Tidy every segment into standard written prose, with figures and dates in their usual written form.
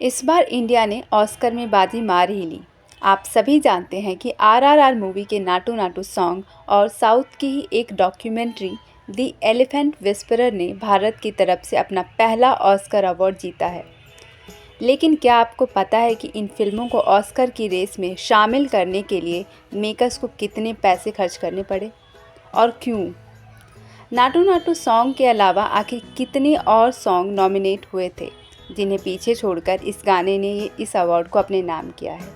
इस बार इंडिया ने ऑस्कर में बाजी मार ही ली। आप सभी जानते हैं कि आरआरआर मूवी के नाटू नाटू सॉन्ग और साउथ की ही एक डॉक्यूमेंट्री द एलिफेंट विस्परर ने भारत की तरफ से अपना पहला ऑस्कर अवार्ड जीता है। लेकिन क्या आपको पता है कि इन फिल्मों को ऑस्कर की रेस में शामिल करने के लिए मेकर्स को कितने पैसे खर्च करने पड़े और क्यों? नाटू नाटू सॉन्ग के अलावा आखिर कितने और सॉन्ग नॉमिनेट हुए थे जिन्हें पीछे छोड़कर इस गाने ने इस अवार्ड को अपने नाम किया है।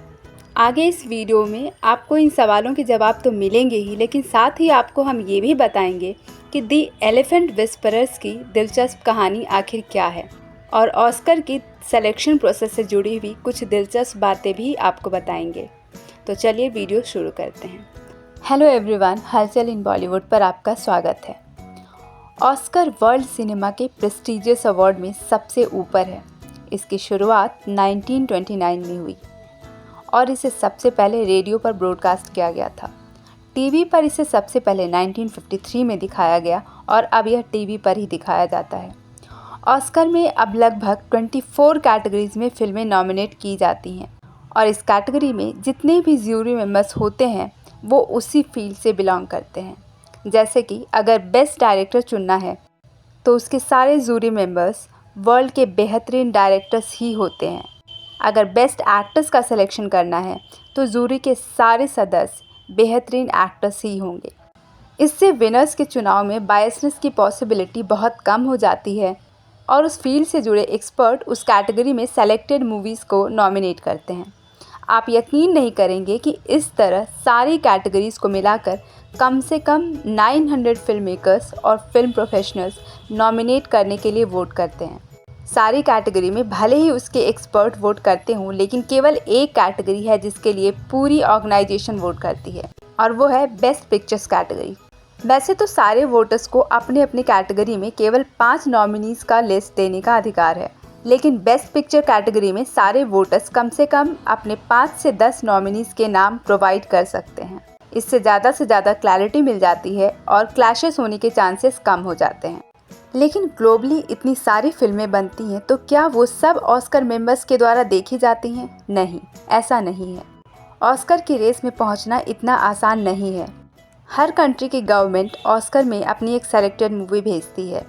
आगे इस वीडियो में आपको इन सवालों के जवाब तो मिलेंगे ही, लेकिन साथ ही आपको हम ये भी बताएंगे कि द एलिफेंट विस्परर्स की दिलचस्प कहानी आखिर क्या है और ऑस्कर की सिलेक्शन प्रोसेस से जुड़ी हुई कुछ दिलचस्प बातें भी आपको बताएंगे। तो चलिए वीडियो शुरू करते हैं। हेलो एवरीवन, हलचल इन बॉलीवुड पर आपका स्वागत है। ऑस्कर वर्ल्ड सिनेमा के प्रेस्टीजियस अवार्ड में सबसे ऊपर है। इसकी शुरुआत 1929 में हुई और इसे सबसे पहले रेडियो पर ब्रॉडकास्ट किया गया था। टीवी पर इसे सबसे पहले 1953 में दिखाया गया और अब यह टीवी पर ही दिखाया जाता है। ऑस्कर में अब लगभग 24 कैटेगरीज में फिल्में नॉमिनेट की जाती हैं और इस कैटेगरी में जितने भी ज्यूरी मेंबर्स होते हैं वो उसी फील्ड से बिलोंग करते हैं। जैसे कि अगर बेस्ट डायरेक्टर चुनना है तो उसके सारे जूरी मेंबर्स वर्ल्ड के बेहतरीन डायरेक्टर्स ही होते हैं। अगर बेस्ट एक्टर्स का सिलेक्शन करना है तो जूरी के सारे सदस्य बेहतरीन एक्टर्स ही होंगे। इससे विनर्स के चुनाव में बायसनेस की पॉसिबिलिटी बहुत कम हो जाती है और उस फील्ड से जुड़े एक्सपर्ट उस कैटेगरी में सेलेक्टेड मूवीज़ को नॉमिनेट करते हैं। आप यकीन नहीं करेंगे कि इस तरह सारी कैटेगरीज़ को मिलाकर कम से कम 900 फिल्म मेकर्स और फिल्म प्रोफेशनल्स नॉमिनेट करने के लिए वोट करते हैं। सारी कैटेगरी में भले ही उसके एक्सपर्ट वोट करते हों, लेकिन केवल एक कैटेगरी है जिसके लिए पूरी ऑर्गेनाइजेशन वोट करती है और वो है बेस्ट पिक्चर्स कैटेगरी। वैसे तो सारे वोटर्स को अपने अपने कैटेगरी में केवल 5 नॉमिनीज़ का लिस्ट देने का अधिकार है, लेकिन बेस्ट पिक्चर कैटेगरी में सारे वोटर्स कम से कम अपने 5 से 10 नॉमिनीज़ के नाम प्रोवाइड कर सकते हैं। इससे ज़्यादा से ज़्यादा क्लैरिटी मिल जाती है और क्लैशेस होने के चांसेस कम हो जाते हैं। लेकिन ग्लोबली इतनी सारी फिल्में बनती हैं तो क्या वो सब ऑस्कर मेंबर्स के द्वारा देखी जाती हैं? नहीं, ऐसा नहीं है। ऑस्कर की रेस में पहुंचना इतना आसान नहीं है। हर कंट्री की गवर्नमेंट ऑस्कर में अपनी एक सेलेक्टेड मूवी भेजती है।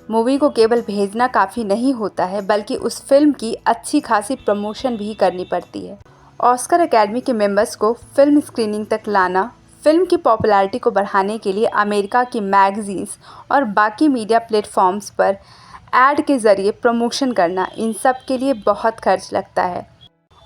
मूवी को केवल भेजना काफ़ी नहीं होता है, बल्कि उस फिल्म की अच्छी खासी प्रमोशन भी करनी पड़ती है। ऑस्कर अकेडमी के मेंबर्स को फिल्म स्क्रीनिंग तक लाना, फिल्म की पॉपुलैरिटी को बढ़ाने के लिए अमेरिका की मैगजीन्स और बाकी मीडिया प्लेटफॉर्म्स पर ऐड के ज़रिए प्रमोशन करना, इन सब के लिए बहुत खर्च लगता है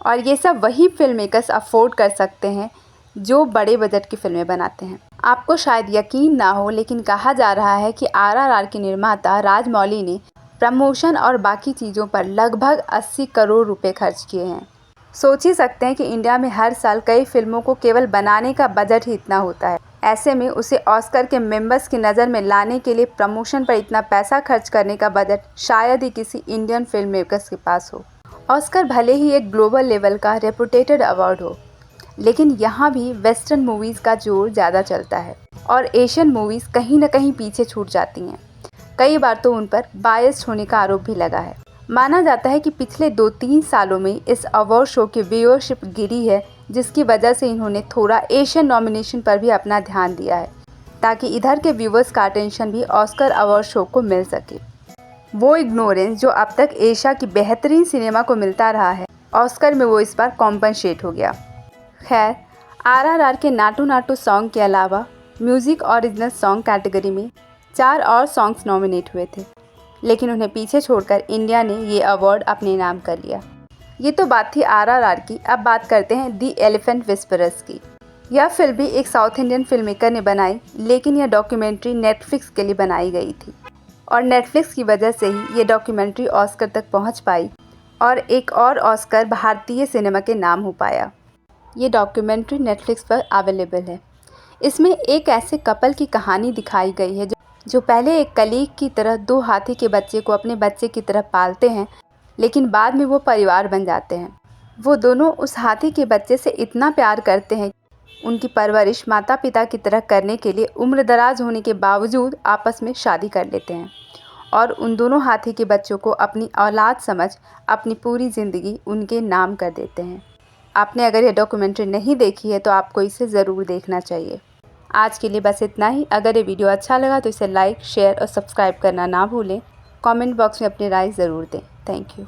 और ये सब वही फिल्म मेकर्स अफोर्ड कर सकते हैं जो बड़े बजट की फिल्में बनाते हैं। आपको शायद यकीन ना हो, लेकिन कहा जा रहा है कि आरआरआर के निर्माता राजमौली ने प्रमोशन और बाकी चीज़ों पर लगभग 80 करोड़ रुपए खर्च किए हैं। सोच ही सकते हैं कि इंडिया में हर साल कई फिल्मों को केवल बनाने का बजट ही इतना होता है। ऐसे में उसे ऑस्कर के मेंबर्स की नज़र में लाने के लिए प्रमोशन पर इतना पैसा खर्च करने का बजट शायद ही किसी इंडियन फिल्म मेकर्स के पास हो। ऑस्कर भले ही एक ग्लोबल लेवल का रेपुटेटेड अवार्ड हो, लेकिन यहाँ भी वेस्टर्न मूवीज़ का जोर ज़्यादा चलता है और एशियन मूवीज़ कहीं ना कहीं पीछे छूट जाती हैं। कई बार तो उन पर बायस्ड होने का आरोप भी लगा है। माना जाता है कि पिछले 2-3 सालों में इस अवार्ड शो की व्यूअरशिप गिरी है, जिसकी वजह से इन्होंने थोड़ा एशियन नॉमिनेशन पर भी अपना ध्यान दिया है ताकि इधर के व्यूअर्स का अटेंशन भी ऑस्कर अवार्ड शो को मिल सके। वो इग्नोरेंस जो अब तक एशिया की बेहतरीन सिनेमा को मिलता रहा है, ऑस्कर में वो इस बार कॉम्पनसेट हो गया। खैर, आरआरआर के नाटू नाटू सॉन्ग के अलावा म्यूज़िक ओरिजिनल सॉन्ग कैटेगरी में 4 और सॉन्ग्स नॉमिनेट हुए थे, लेकिन उन्हें पीछे छोड़कर इंडिया ने ये अवार्ड अपने नाम कर लिया। ये तो बात थी आरआरआर की। अब बात करते हैं द एलिफेंट विस्परर्स की। यह फिल्म भी एक साउथ इंडियन फिल्म मेकर ने बनाई, लेकिन यह डॉक्यूमेंट्री नेटफ्लिक्स के लिए बनाई गई थी और नेटफ्लिक्स की वजह से ही ये डॉक्यूमेंट्री ऑस्कर तक पहुंच पाई और एक और ऑस्कर भारतीय सिनेमा के नाम हो पाया। ये डॉक्यूमेंट्री नेटफ्लिक्स पर अवेलेबल है। इसमें एक ऐसे कपल की कहानी दिखाई गई है जो पहले एक कलीग की तरह 2 हाथी के बच्चे को अपने बच्चे की तरह पालते हैं, लेकिन बाद में वो परिवार बन जाते हैं। वो दोनों उस हाथी के बच्चे से इतना प्यार करते हैं, उनकी परवरिश माता पिता की तरह करने के लिए उम्र दराज होने के बावजूद आपस में शादी कर लेते हैं और उन दोनों हाथी के बच्चों को अपनी औलाद समझ अपनी पूरी ज़िंदगी उनके नाम कर देते हैं। आपने अगर यह डॉक्यूमेंट्री नहीं देखी है तो आपको इसे ज़रूर देखना चाहिए। आज के लिए बस इतना ही। अगर ये वीडियो अच्छा लगा तो इसे लाइक, शेयर और सब्सक्राइब करना ना भूलें। कमेंट बॉक्स में अपनी राय ज़रूर दें। Thank you.